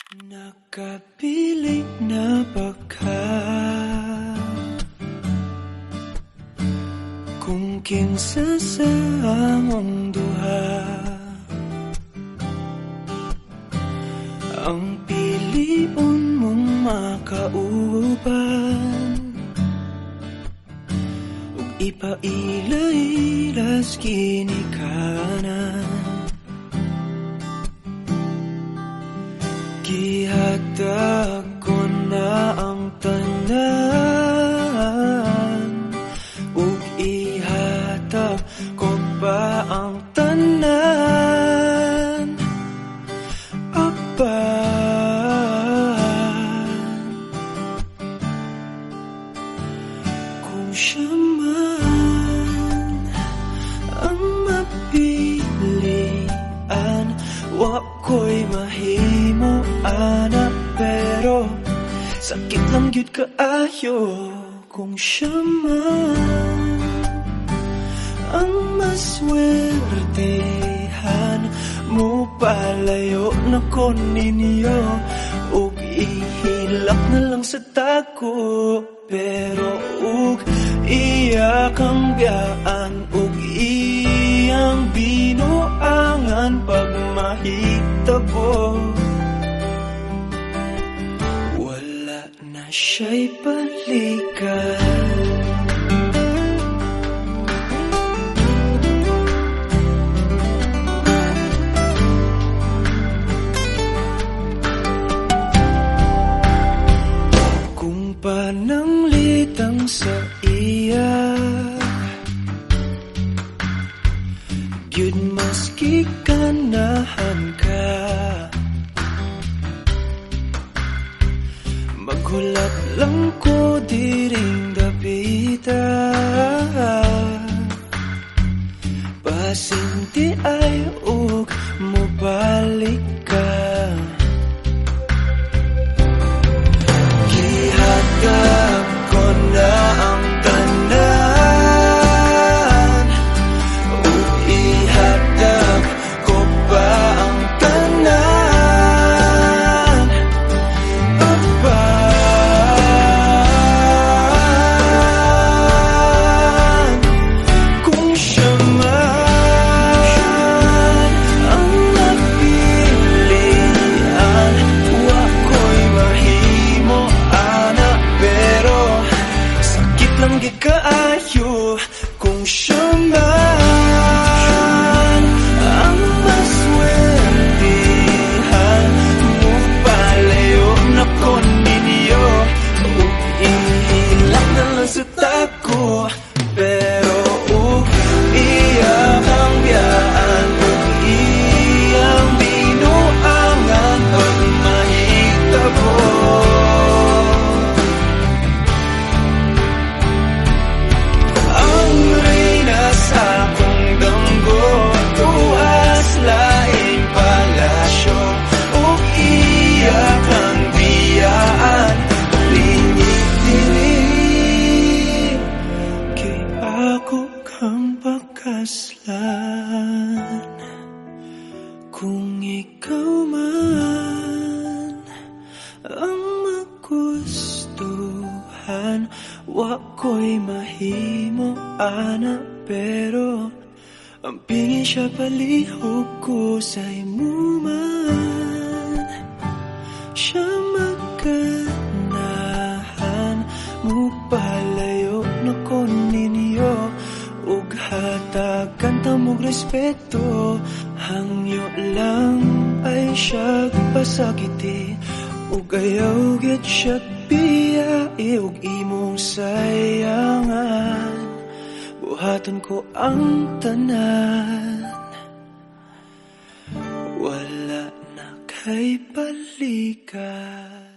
Nakapili na ba ka kung kinsa sa among duha ang pilion mong makauban ug ipaila-ilas kini kanan. Gihatag ko na ang tanan ug ihatag ko pa ang tanan. Kung siya man ang mapilian, wa ko'y mahimo ana, pero sakit lang yun kaayo. Kung siya man ang maswertehan, mo palayo na ko ninyo ug ihilak na lang sa tako. Pero ug iya kang biyaan ug iyang binuangan pag mahitabo, wala na siya'y balikan. Pananglitang sa iya gyud maski ganahan ka, maghulap lang ko diring dapita, pasinti ay ug mobalik ka. Gihatag ko na ang tanan ug ihatag ko pa ang tanan. Kung siya man ang napilian, wa ko'y mahimo ana, pero sakit lang gid kaayo. Kung siya man ang maswertehan, mo palayo na ko ninyo ug ihilak na lang sa tako. Pero ug iya kang biyaan ug iyang binuangan pag mahitabo, ang reyna sa akong damgo tuas laing palasyo ug iya kang biyaan lingit diri. Kay ako kang pakaslan, kung ikaw man ang magustuhan, wa ko'y mahimo ana, pero ang pingin siya palihog ko sa imo man. Siya magkanahan, mo palayo na ko ninyo ug hatagan ta mog respeto. Hangyo lang ay siya pasakiti ug ayaw gid siya biyai ug imong sayangan. Buhaton ko ang tanan, wala na kay balikan.